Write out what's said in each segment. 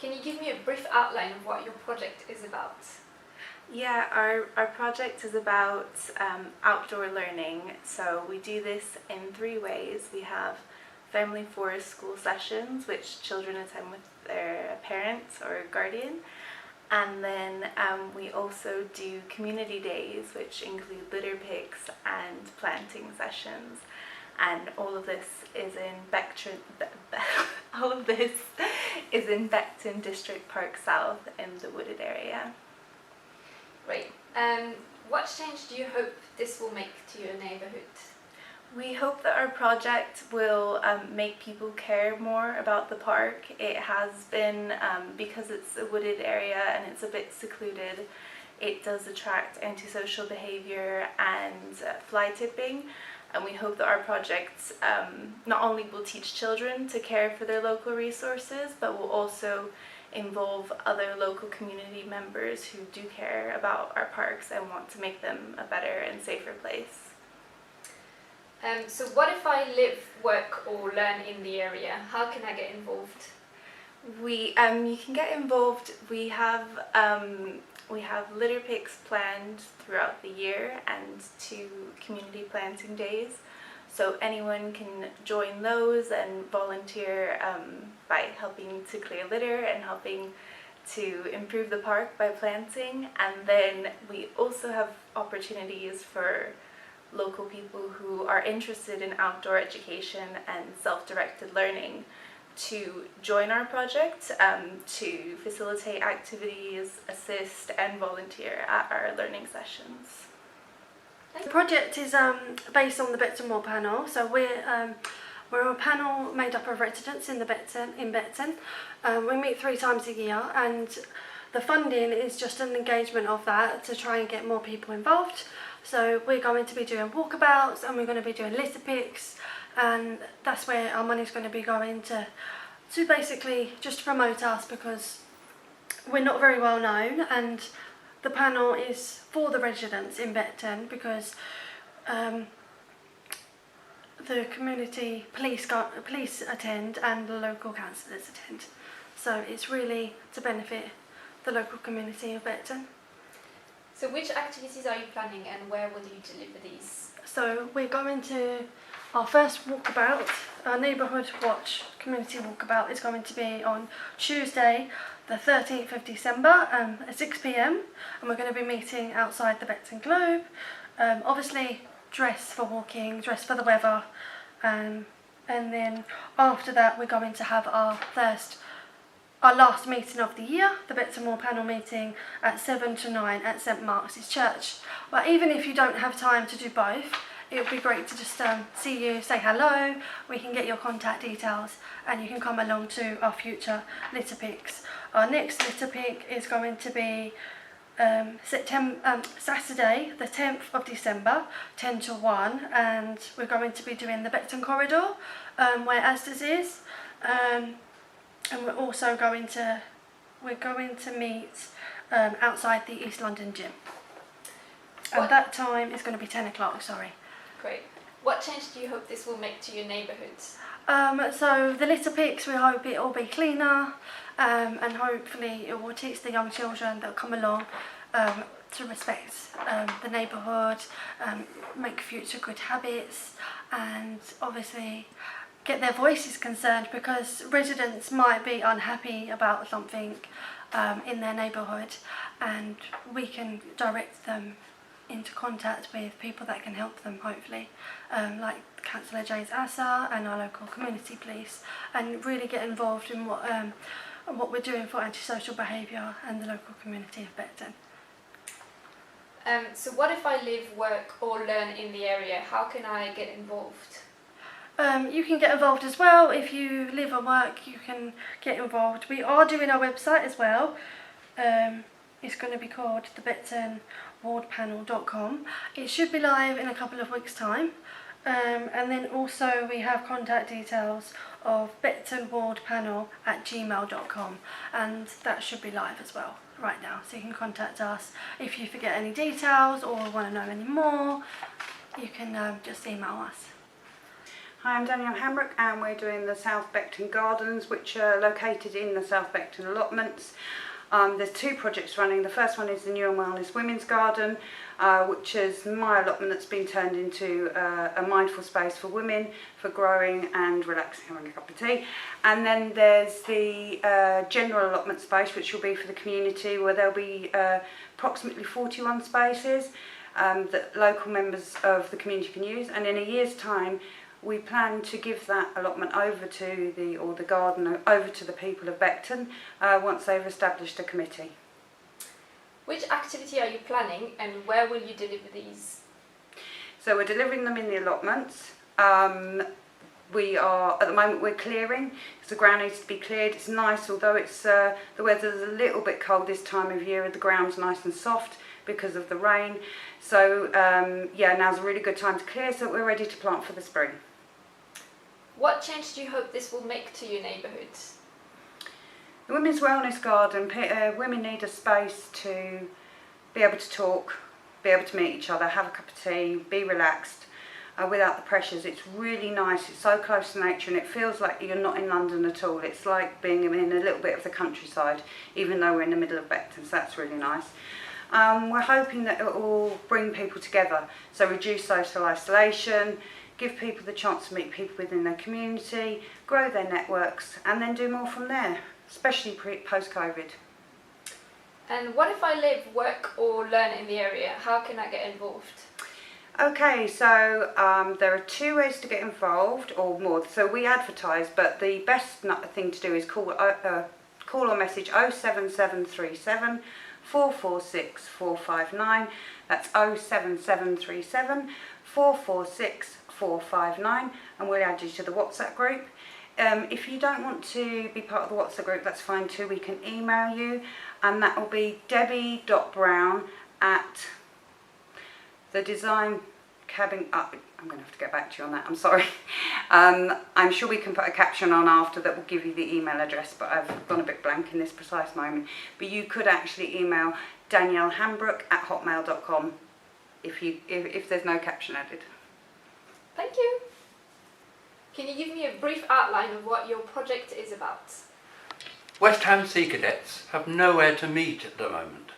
Can you give me a brief outline of what your project is about? Yeah, our project is about outdoor learning. So we do this in 3 ways. We have family forest school sessions, which children attend with their parents or guardian. And then we also do community days, which include litter picks and planting sessions. And all of this is in Beckton, Beckton District Park South in the wooded area. Great. What change do you hope this will make to your neighbourhood? We hope that our project will make people care more about the park. It has been, because it's a wooded area and it's a bit secluded, it does attract antisocial behaviour and fly tipping. And we hope that our project not only will teach children to care for their local resources, but will also involve other local community members who do care about our parks and want to make them a better and safer place. So what if I live, work or learn in the area? How can I get involved? You can get involved. We have litter picks planned throughout the year and 2 community planting days. So anyone can join those and volunteer by helping to clear litter and helping to improve the park by planting. And then we also have opportunities for local people who are interested in outdoor education and self-directed learning to join our project to facilitate activities, assist and volunteer at our learning sessions. The project is based on the Beckton Ward panel, so we're a panel made up of residents in Beckton. We meet 3 times a year, and the funding is just an engagement of that to try and get more people involved. So we're going to be doing walkabouts and we're going to be doing litter picks, and that's where our money's going to be going to basically just promote us, because we're not very well known, and the panel is for the residents in Beckton because the community police attend and the local councillors attend. So it's really to benefit the local community of Beckton. So which activities are you planning and where will you deliver these? So we're going to our first walkabout, our neighbourhood watch community walkabout is going to be on Tuesday the 13th of December at 6 p.m, and we're going to be meeting outside the Beckton Globe. Obviously dress for walking, dress for the weather, and then after that we're going to have our last meeting of the year, the Beckton Ward panel meeting at 7 to 9 at St Mark's Church. But even if you don't have time to do both, it would be great to just see you, say hello, we can get your contact details and you can come along to our future litter picks. Our next litter pick is going to be Saturday the 10th of December, 10 to 1, and we're going to be doing the Beckton corridor where Asda's is. And we're also going to meet outside the East London gym. And that time is going to be 10 o'clock, sorry. Great. What change do you hope this will make to your neighbourhoods? So the litter picks, we hope it will be cleaner, and hopefully it will teach the young children that come along to respect the neighbourhood, make future good habits, and obviously get their voices concerned, because residents might be unhappy about something in their neighbourhood, and we can direct them into contact with people that can help them, hopefully, like Councillor James Asa and our local community police, and really get involved in what we're doing for antisocial behaviour and the local community of Beckton. So what if I live, work or learn in the area? How can I get involved? You can get involved as well. If you live or work, you can get involved. We are doing our website as well. It's going to be called the BecktonWardPanel.com. It should be live in a couple of weeks' time. And then also we have contact details of BecktonWardPanel@gmail.com, and that should be live as well right now. So you can contact us if you forget any details or want to know any more. You can just email us. Hi, I'm Danielle Hambrick and we're doing the South Beckton Gardens, which are located in the South Beckton allotments. There's two projects running. The first one is the New and Wellness Women's Garden, which is my allotment that's been turned into a mindful space for women, for growing and relaxing, having a cup of tea. And then there's the general allotment space, which will be for the community, where there'll be approximately 41 spaces that local members of the community can use. And in a year's time, we plan to give that allotment over to the garden over to the people of Beckton once they've established a committee. Which activity are you planning and where will you deliver these? So we're delivering them in the allotments. We are, at the moment, we're clearing because the ground needs to be cleared. It's nice, although it's the weather's a little bit cold this time of year. The ground's nice and soft because of the rain. So yeah, now's a really good time to clear so that we're ready to plant for the spring. What change do you hope this will make to your neighbourhood? The Women's Wellness Garden, women need a space to be able to talk, be able to meet each other, have a cup of tea, be relaxed without the pressures. It's really nice, it's so close to nature and it feels like you're not in London at all. It's like being in a little bit of the countryside, even though we're in the middle of Beckton, so that's really nice. We're hoping that it will bring people together, so reduce social isolation, give people the chance to meet people within their community, grow their networks and then do more from there, especially post-COVID. And what if I live, work or learn in the area? How can I get involved? Okay, so there are two ways to get involved, or more. So we advertise, but the best thing to do is call or message 07737 446 459. That's 07737 446 459, and we'll add you to the WhatsApp group. If you don't want to be part of the WhatsApp group, that's fine too. We can email you, and that will be debbie.brown at the design cabin. I'm going to have to get back to you on that, I'm sorry. I'm sure we can put a caption on after that will give you the email address, but I've gone a bit blank in this precise moment. But you could actually email daniellehambrick@hotmail.com if there's no caption added. Thank you. Can you give me a brief outline of what your project is about? West Ham Sea Cadets have nowhere to meet at the moment,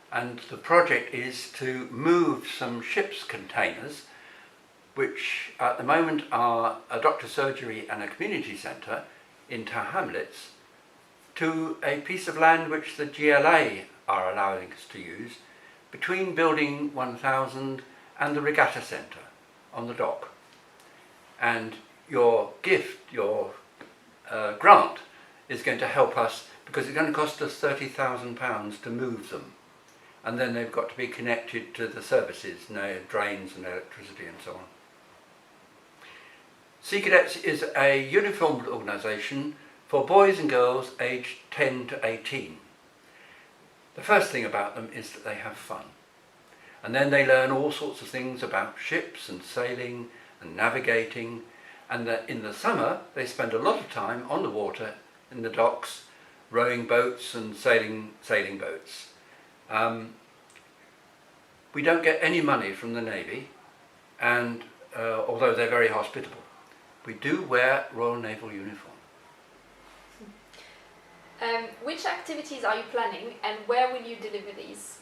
and the project is to move some ship's containers, which at the moment are a doctor's surgery and a community centre in Tower Hamlets, to a piece of land which the GLA are allowing us to use between Building 1000 and the Regatta Centre on the dock. And your gift, your grant, is going to help us because it's going to cost us £30,000 to move them. And then they've got to be connected to the services, drains and electricity and so on. Sea Cadets is a uniformed organisation for boys and girls aged 10 to 18. The first thing about them is that they have fun. And then they learn all sorts of things about ships and sailing and navigating, and that in the summer they spend a lot of time on the water, in the docks, rowing boats and sailing boats. We don't get any money from the Navy, and although they're very hospitable, we do wear Royal Naval uniform. Which activities are you planning and where will you deliver these?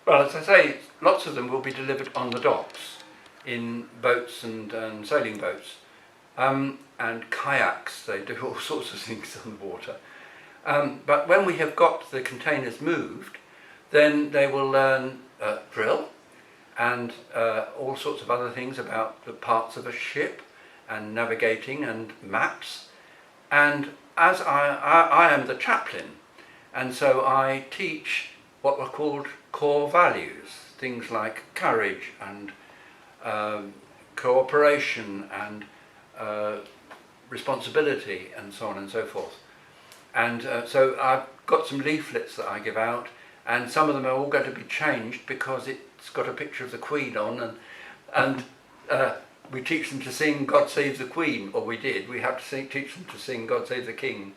Well, as I say, lots of them will be delivered on the docks, in boats and sailing boats, and kayaks. They do all sorts of things on the water. But when we have got the containers moved, then they will learn drill and all sorts of other things about the parts of a ship and navigating and maps. And as I am the chaplain, and so I teach what were called core values, things like courage and cooperation and responsibility and so on and so forth. And so I've got some leaflets that I give out, and some of them are all going to be changed because it's got a picture of the Queen on, and we teach them to sing God Save the Queen, or we did. We have to teach them to sing God Save the King.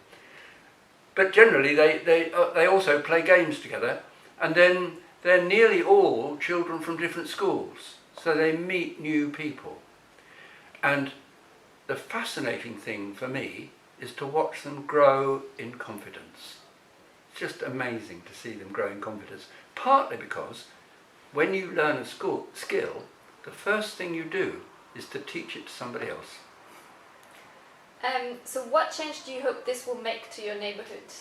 But generally they also play games together, and then they're nearly all children from different schools, so they meet new people. And the fascinating thing for me is to watch them grow in confidence. It's just amazing to see them grow in confidence, partly because when you learn a skill, the first thing you do is to teach it to somebody else. So what change do you hope this will make to your neighbourhood?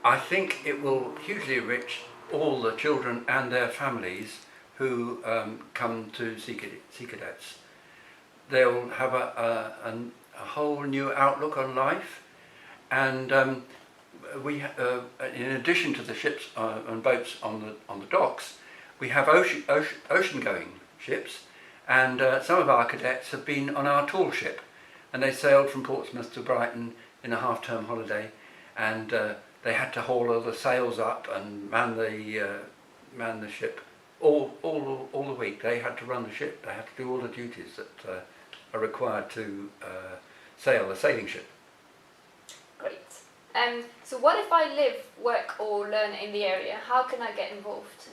I think it will hugely enrich all the children and their families who come to Sea Cadets. They'll have a whole new outlook on life, and in addition to the ships and boats on the docks, we have ocean-going ships, and some of our cadets have been on our tall ship, and they sailed from Portsmouth to Brighton in a half-term holiday, and they had to haul all the sails up and man the ship all the week. They had to run the ship. They had to do all the duties that are required to sail a sailing ship. Great. So what if I live, work or learn in the area? How can I get involved?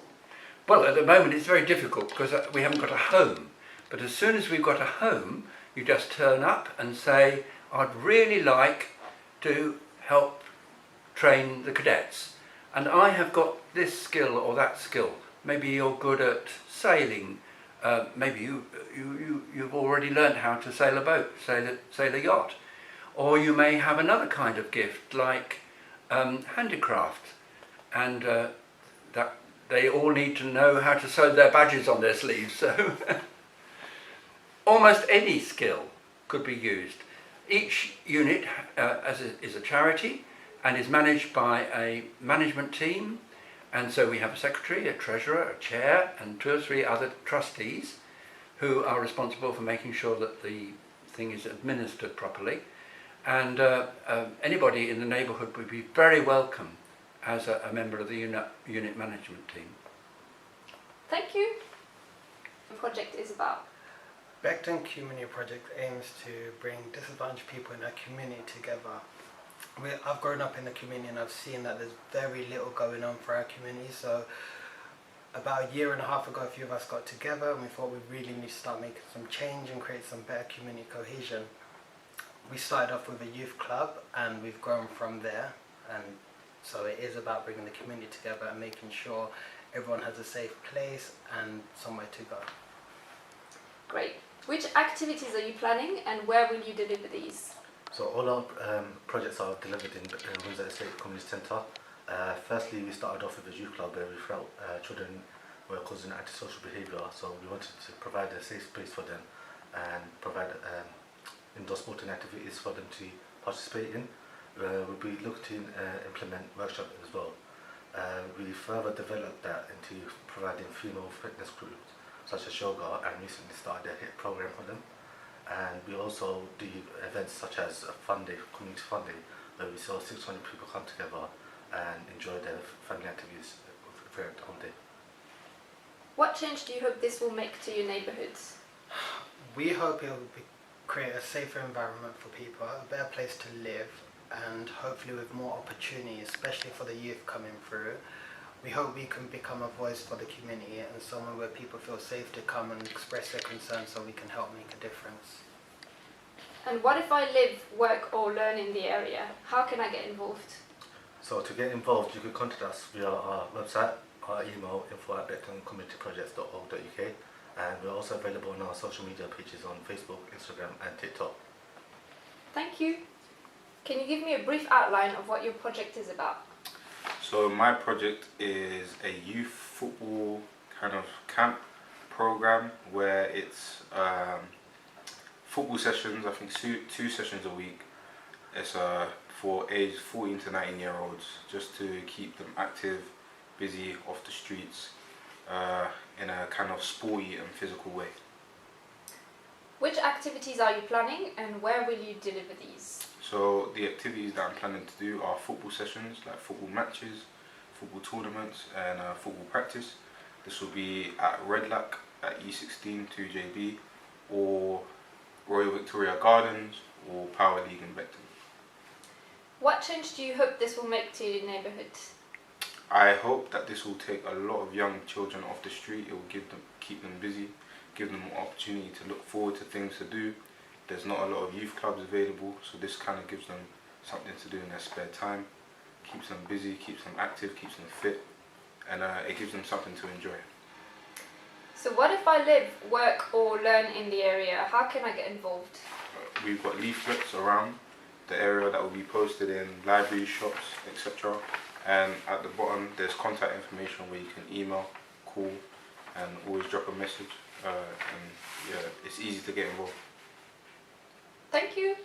Well, at the moment it's very difficult because we haven't got a home. But as soon as we've got a home, you just turn up and say, I'd really like to help train the cadets. And I have got this skill or that skill. Maybe you're good at sailing. Maybe you've already learned how to sail a boat, sail a yacht. Or you may have another kind of gift like handicraft. And that they all need to know how to sew their badges on their sleeves. So almost any skill could be used. Each unit is a charity and is managed by a management team, and so we have a secretary, a treasurer, a chair and 2 or 3 other trustees who are responsible for making sure that the thing is administered properly, and anybody in the neighbourhood would be very welcome as a member of the unit management team. Thank you. The project is about. Beckton Community Project aims to bring disadvantaged people in our community together. I've grown up in the community and I've seen that there's very little going on for our community, so about 1.5 years ago a few of us got together and we thought we really need to start making some change and create some better community cohesion. We started off with a youth club and we've grown from there, and so it is about bringing the community together and making sure everyone has a safe place and somewhere to go. Great. Which activities are you planning and where will you deliver these? So all our projects are delivered in Windsor Estate Community Centre. Firstly, we started off with a youth club where we felt children were causing antisocial behaviour, so we wanted to provide a safe space for them and provide indoor sporting activities for them to participate in. We'll be looking to implement workshops as well. We further developed that into providing female fitness groups such as yoga, and recently started a HIIT program for them. And we also do events such as a fun day, community fun day, where we saw 600 people come together and enjoy their family activities throughout the whole day. What change do you hope this will make to your neighbourhoods? We hope it will create a safer environment for people, a better place to live, and hopefully with more opportunity, especially for the youth coming through. We hope we can become a voice for the community and somewhere where people feel safe to come and express their concerns so we can help make a difference. And what if I live, work or learn in the area? How can I get involved? So to get involved, you can contact us via our website, our email info@becktoncommunityprojects.org.uk, and we're also available on our social media pages on Facebook, Instagram and TikTok. Thank you. Can you give me a brief outline of what your project is about? So my project is a youth football kind of camp program where it's football sessions, I think 2 sessions a week. It's for age 14 to 19-year-olds, just to keep them active, busy, off the streets, in a kind of sporty and physical way. Which activities are you planning and where will you deliver these? So the activities that I'm planning to do are football sessions, like football matches, football tournaments and football practice. This will be at Red Lac at E16 2JB or Royal Victoria Gardens or Power League in Beckton. What change do you hope this will make to your neighbourhood? I hope that this will take a lot of young children off the street. It will keep them busy, give them an opportunity to look forward to things to do There's not a lot of youth clubs available, so this kind of gives them something to do in their spare time, keeps them busy, keeps them active, keeps them fit, and it gives them something to enjoy. So what if I live, work or learn in the area? How can I get involved? We've got leaflets around the area that will be posted in libraries, shops, etc. And at the bottom there's contact information where you can email, call, and always drop a message. And yeah, it's easy to get involved. Thank you.